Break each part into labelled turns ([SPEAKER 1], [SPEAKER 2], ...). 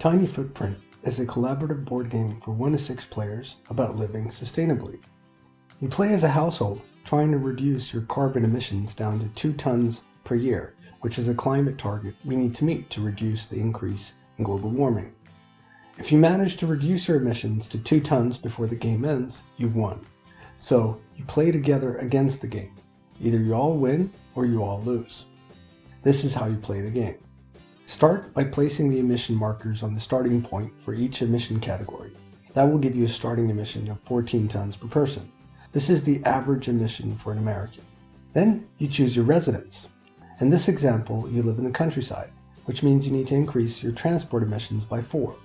[SPEAKER 1] Tiny Footprint is a collaborative board game for 1 to 6 players about living sustainably. You play as a household trying to reduce your carbon emissions down to 2 tons per year, which is a climate target we need to meet to reduce the increase in global warming. If you manage to reduce your emissions to 2 tons before the game ends, you've won. So you play together against the game. Either you all win or you all lose. This is how you play the game. Start by placing the emission markers on the starting point for each emission category. That will give you a starting emission of 14 tons per person. This is the average emission for an American. Then you choose your residence. In this example, you live in the countryside, which means you need to increase your transport emissions by 4.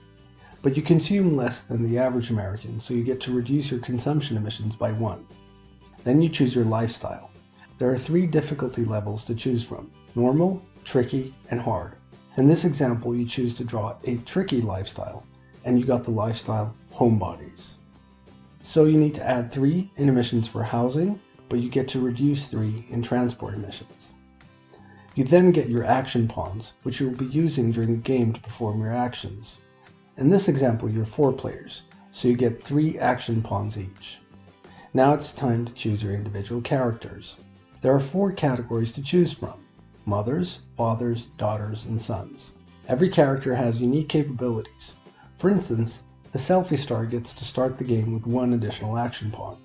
[SPEAKER 1] But you consume less than the average American, so you get to reduce your consumption emissions by 1. Then you choose your lifestyle. There are 3 difficulty levels to choose from: normal, tricky, and hard. In this example, you choose to draw a tricky lifestyle, and you got the lifestyle homebodies. So you need to add 3 in emissions for housing, but you get to reduce 3 in transport emissions. You then get your action pawns, which you will be using during the game to perform your actions. In this example, you're 4 players, so you get 3 action pawns each. Now it's time to choose your individual characters. There are 4 categories to choose from: mothers, fathers, daughters, and sons. Every character has unique capabilities. For instance, the selfie star gets to start the game with 1 additional action pawn.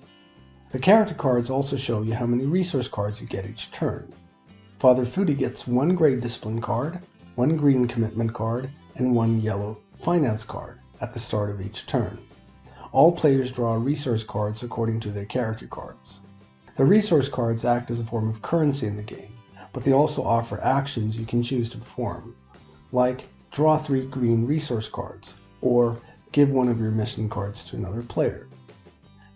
[SPEAKER 1] The character cards also show you how many resource cards you get each turn. Father Foodie gets 1 gray discipline card, 1 green commitment card, and 1 yellow finance card at the start of each turn. All players draw resource cards according to their character cards. The resource cards act as a form of currency in the game, but they also offer actions you can choose to perform, like draw 3 green resource cards, or give 1 of your mission cards to another player.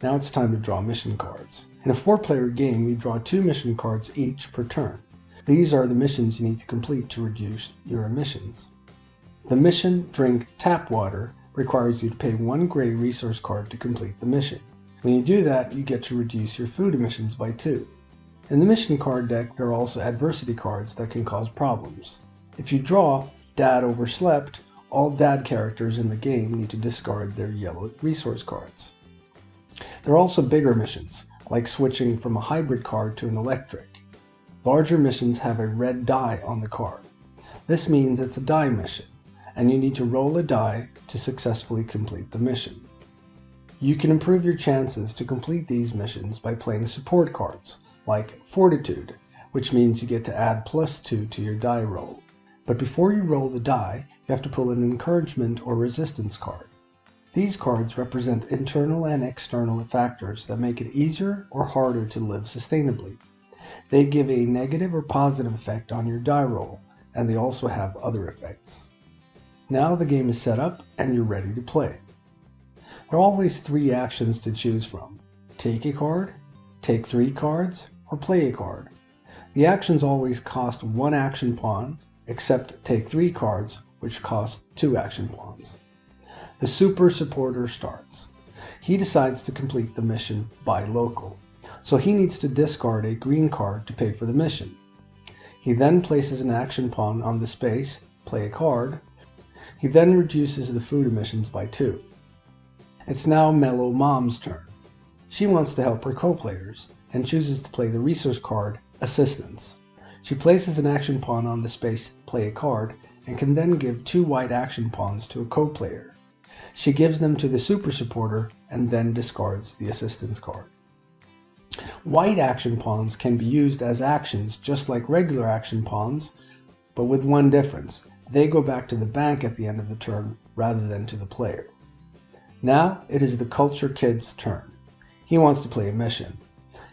[SPEAKER 1] Now it's time to draw mission cards. In a 4-player game, you draw 2 mission cards each per turn. These are the missions you need to complete to reduce your emissions. The mission Drink Tap Water requires you to pay 1 gray resource card to complete the mission. When you do that, you get to reduce your food emissions by 2. In the mission card deck, there are also adversity cards that can cause problems. If you draw Dad Overslept, all Dad characters in the game need to discard their yellow resource cards. There are also bigger missions, like switching from a hybrid card to an electric. Larger missions have a red die on the card. This means it's a die mission, and you need to roll a die to successfully complete the mission. You can improve your chances to complete these missions by playing support cards, like Fortitude, which means you get to add +2 to your die roll. But before you roll the die, you have to pull an encouragement or resistance card. These cards represent internal and external factors that make it easier or harder to live sustainably. They give a negative or positive effect on your die roll, and they also have other effects. Now the game is set up and you're ready to play. There are always 3 actions to choose from: take a card, take 3 cards, or play a card. The actions always cost 1 action pawn, except take 3 cards, which cost 2 action pawns. The super supporter starts. He decides to complete the mission buy local, so he needs to discard a green card to pay for the mission. He then places an action pawn on the space, play a card. He then reduces the food emissions by 2. It's now Mellow Mom's turn. She wants to help her co-players, and chooses to play the resource card, Assistance. She places an action pawn on the space, play a card, and can then give 2 white action pawns to a co-player. She gives them to the super supporter and then discards the assistance card. White action pawns can be used as actions just like regular action pawns, but with one difference: they go back to the bank at the end of the turn rather than to the player. Now it is the Culture Kid's turn. He wants to play a mission.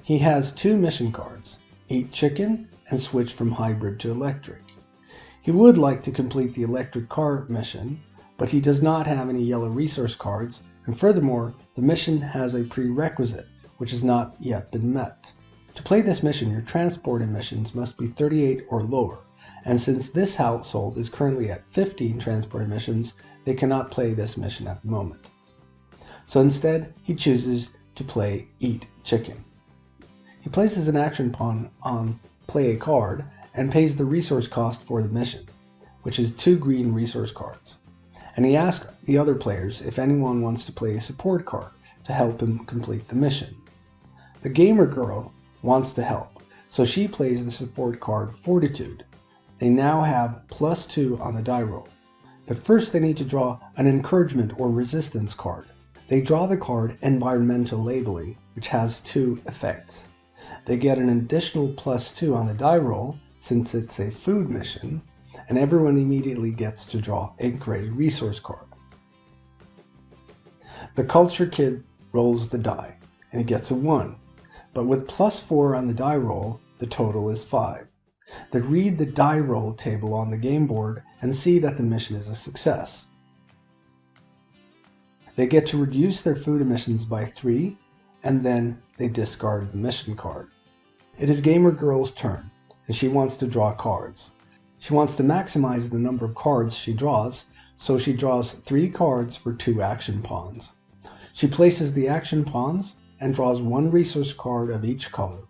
[SPEAKER 1] He has 2 mission cards: Eat Chicken and Switch from Hybrid to Electric. He would like to complete the electric car mission, but he does not have any yellow resource cards, and furthermore, the mission has a prerequisite, which has not yet been met. To play this mission, your transport emissions must be 38 or lower, and since this household is currently at 15 transport emissions, they cannot play this mission at the moment. So instead, he chooses to play Eat Chicken. He places an action pawn on Play a Card and pays the resource cost for the mission, which is 2 green resource cards. and he asks the other players if anyone wants to play a support card to help him complete the mission. The gamer girl wants to help, so she plays the support card Fortitude. They now have +2 on the die roll, but first they need to draw an encouragement or resistance card. They draw the card Environmental Labeling, which has 2 effects. They get an additional +2 on the die roll since it's a food mission, and everyone immediately gets to draw a gray resource card. The culture kid rolls the die, and he gets a 1, but with +4 on the die roll, the total is 5. They read the die roll table on the game board and see that the mission is a success. They get to reduce their food emissions by 3, and then they discard the mission card. It is Gamer Girl's turn, and she wants to draw cards. She wants to maximize the number of cards she draws, so she draws 3 cards for 2 action pawns. She places the action pawns and draws 1 resource card of each color.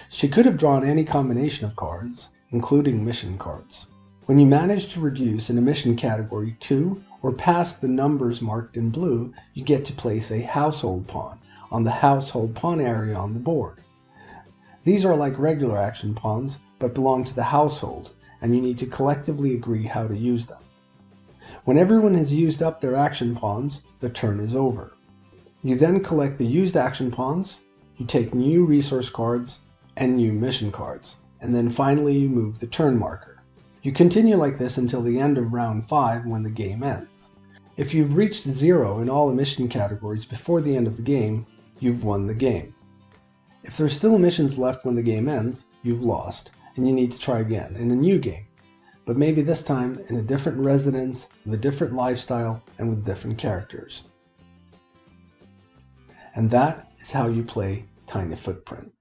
[SPEAKER 1] She could have drawn any combination of cards, including mission cards. When you manage to reduce in a mission category 2 or past the numbers marked in blue, you get to place a household pawn on the household pawn area on the board. These are like regular action pawns, but belong to the household, and you need to collectively agree how to use them. When everyone has used up their action pawns, the turn is over. You then collect the used action pawns, you take new resource cards and new mission cards, and then finally you move the turn marker. You continue like this until the end of round 5 when the game ends. If you've reached 0 in all the mission categories before the end of the game, you've won the game. If there are still missions left when the game ends, you've lost, and you need to try again in a new game, but maybe this time in a different residence, with a different lifestyle, and with different characters. And that is how you play Tiny Footprint.